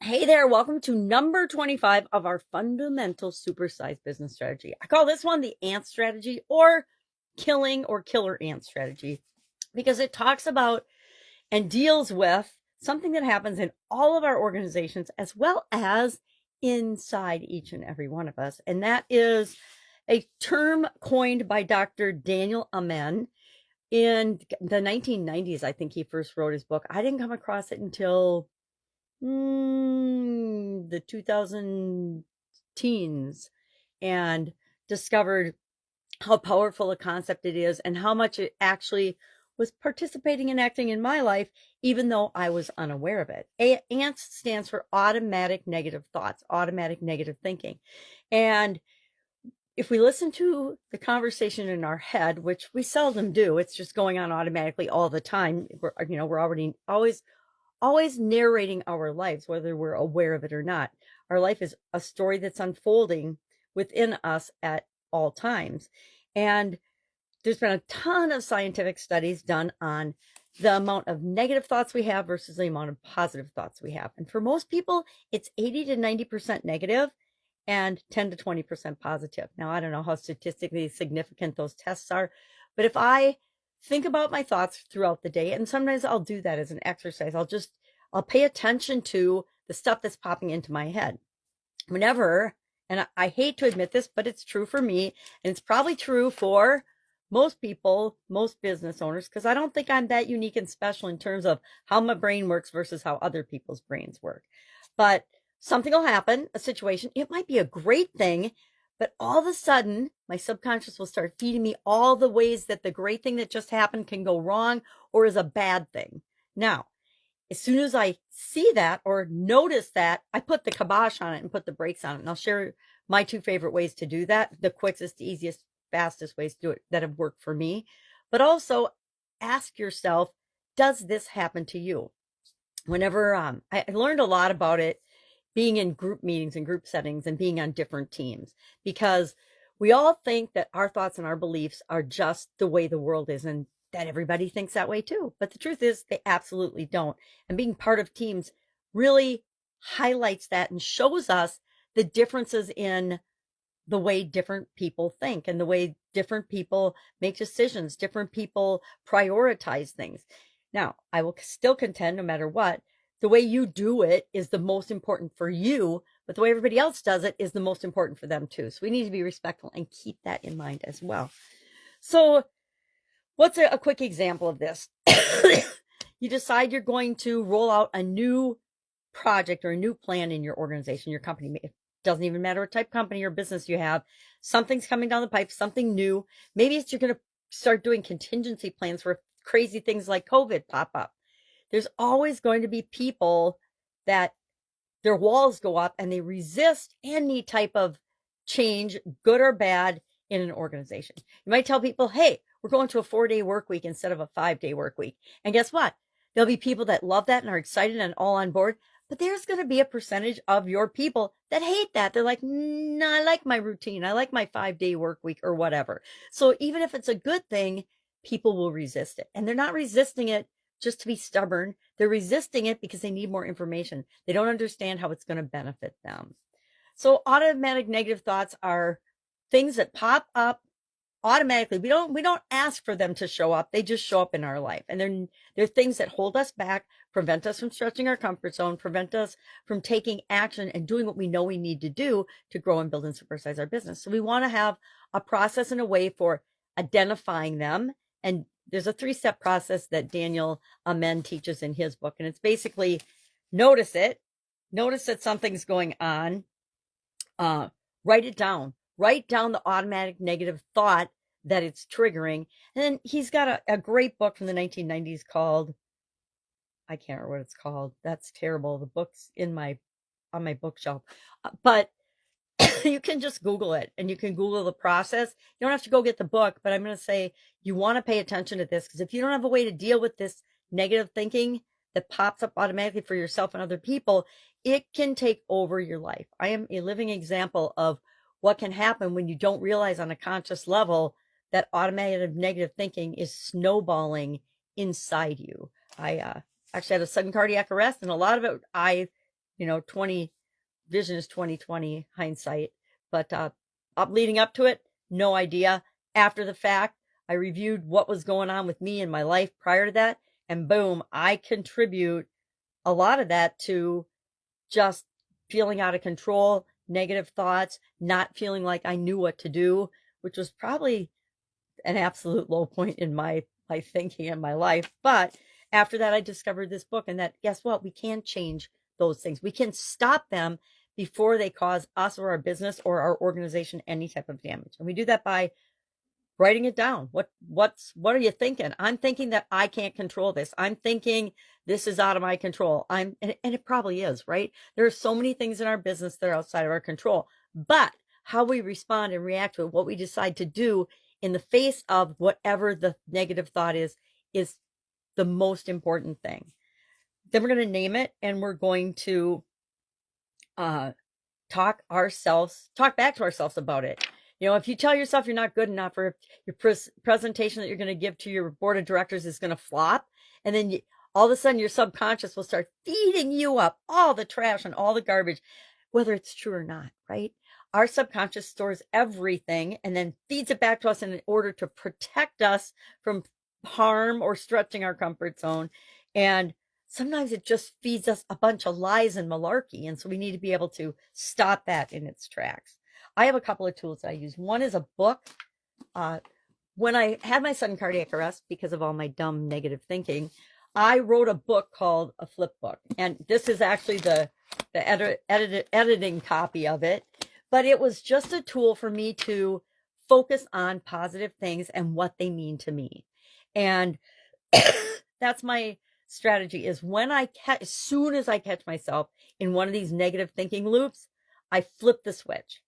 Hey there, welcome to number 25 of our fundamental supersize business strategy. I call this one the ANTS strategy or killing or killer ant strategy because it talks about and deals with something that happens in all of our organizations as well as inside each and every one of us. And that is a term coined by Dr. Daniel Amen in the 1990s. I think he first wrote his book. I didn't come across it until the 2000 teens and discovered how powerful a concept it is and how much it actually was participating and acting in my life, even though I was unaware of it. ANTS stands for automatic negative thoughts, automatic negative thinking. And if we listen to the conversation in our head, which we seldom do, it's just going on automatically all the time. We're already always narrating our lives, whether we're aware of it or not. Our life is a story that's unfolding within us at all times. And there's been a ton of scientific studies done on the amount of negative thoughts we have versus the amount of positive thoughts we have. And for most people, it's 80 to 90% negative and 10 to 20% positive. Now, I don't know how statistically significant those tests are, but if I think about my thoughts throughout the day, and sometimes I'll do that as an exercise, I'll pay attention to the stuff that's popping into my head. Whenever, and I hate to admit this, but it's true for me, and it's probably true for most people, most business owners, because I don't think I'm that unique and special in terms of how my brain works versus how other people's brains work. But something will happen, a situation, it might be a great thing, but all of a sudden, my subconscious will start feeding me all the ways that the great thing that just happened can go wrong or is a bad thing. Now, as soon as I see that or notice that, I put the kibosh on it and put the brakes on it. And I'll share my two favorite ways to do that. The quickest, easiest, fastest ways to do it that have worked for me. But also ask yourself, does this happen to you? Whenever I learned a lot about it being in group meetings and group settings and being on different teams, because we all think that our thoughts and our beliefs are just the way the world is and that everybody thinks that way too. But the truth is they absolutely don't. And being part of teams really highlights that and shows us the differences in the way different people think and the way different people make decisions, different people prioritize things. Now, I will still contend, no matter what, the way you do it is the most important for you, but the way everybody else does it is the most important for them too. So we need to be respectful and keep that in mind as well. So what's a quick example of this? You decide you're going to roll out a new project or a new plan in your organization, your company. It doesn't even matter what type of company or business you have. Something's coming down the pipe, something new. Maybe it's you're going to start doing contingency plans for crazy things like COVID pop up. There's always going to be people that their walls go up and they resist any type of change, good or bad, in an organization. You might tell people, hey, we're going to a 4-day work week instead of a 5-day work week. And guess what? There'll be people that love that and are excited and all on board. But there's going to be a percentage of your people that hate that. They're like, nah, I like my routine. I like my 5-day work week or whatever. So even if it's a good thing, people will resist it. And they're not resisting it just to be stubborn. They're resisting it because they need more information. They don't understand how it's going to benefit them. So automatic negative thoughts are things that pop up automatically. We don't ask for them to show up. They just show up in our life. And they're things that hold us back, prevent us from stretching our comfort zone, prevent us from taking action and doing what we know we need to do to grow and build and supersize our business. So we want to have a process and a way for identifying them. And there's a 3-step process that Daniel Amen teaches in his book. And it's basically notice that something's going on, write it down. Write down the automatic negative thought that it's triggering. And then he's got a great book from the 1990s called, I can't remember what it's called. That's terrible. The book's on my bookshelf. But you can just Google it and you can Google the process. You don't have to go get the book, but I'm going to say you want to pay attention to this, because if you don't have a way to deal with this negative thinking that pops up automatically for yourself and other people, it can take over your life. I am a living example of what can happen when you don't realize on a conscious level that automatic negative thinking is snowballing inside you. I actually had a sudden cardiac arrest, and a lot of it I vision is 2020 hindsight. But leading up to it, no idea. After the fact, I reviewed what was going on with me in my life prior to that, and boom, I contribute a lot of that to just feeling out of control, negative thoughts, not feeling like I knew what to do, which was probably an absolute low point in my thinking in my life. But after that, I discovered this book, and that, guess what? We can change those things. We can stop them before they cause us or our business or our organization any type of damage. And we do that by writing it down. What are you thinking? I'm thinking that I can't control this. I'm thinking this is out of my control. And it probably is, right? There are so many things in our business that are outside of our control, but how we respond and react to it, what we decide to do in the face of whatever the negative thought is the most important thing. Then we're going to name it, and we're going to talk back to ourselves about it. If you tell yourself you're not good enough, or if your presentation that you're going to give to your board of directors is going to flop, and then all of a sudden your subconscious will start feeding you up all the trash and all the garbage, whether it's true or not, right? Our subconscious stores everything and then feeds it back to us in order to protect us from harm or stretching our comfort zone. And sometimes it just feeds us a bunch of lies and malarkey. And so we need to be able to stop that in its tracks. I have a couple of tools that I use. One is a book. When I had my sudden cardiac arrest because of all my dumb negative thinking, I wrote a book called a flip book. And this is actually the editing copy of it. But it was just a tool for me to focus on positive things and what they mean to me. And that's my strategy, is as soon as I catch myself in one of these negative thinking loops, I flip the switch.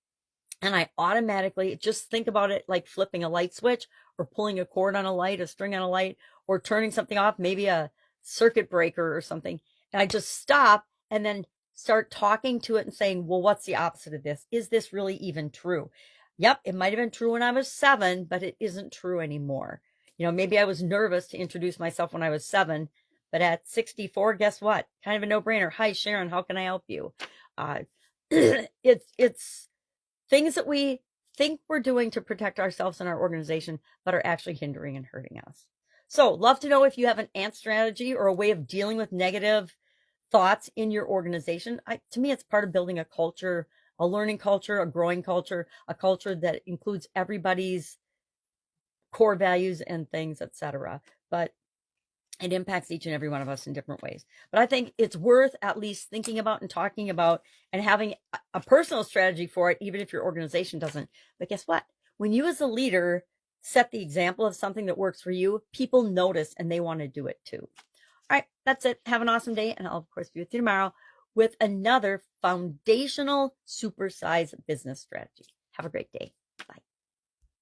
And I automatically just think about it like flipping a light switch, or pulling a cord on a light, a string on a light, or turning something off, maybe a circuit breaker or something. And I just stop and then start talking to it and saying, well, what's the opposite of this? Is this really even true? Yep, it might have been true when I was 7, but it isn't true anymore. Maybe I was nervous to introduce myself when I was 7, but at 64, guess what? Kind of a no-brainer. Hi, Sharon, how can I help you? It's things that we think we're doing to protect ourselves and our organization, but are actually hindering and hurting us. So, love to know if you have an ANTS strategy or a way of dealing with negative thoughts in your organization. To me, it's part of building a culture, a learning culture, a growing culture, a culture that includes everybody's core values and things, etc. But it impacts each and every one of us in different ways. But I think it's worth at least thinking about and talking about and having a personal strategy for it, even if your organization doesn't. But guess what? When you as a leader set the example of something that works for you, people notice and they want to do it too. All right, that's it. Have an awesome day. And I'll, of course, be with you tomorrow with another foundational supersize business strategy. Have a great day.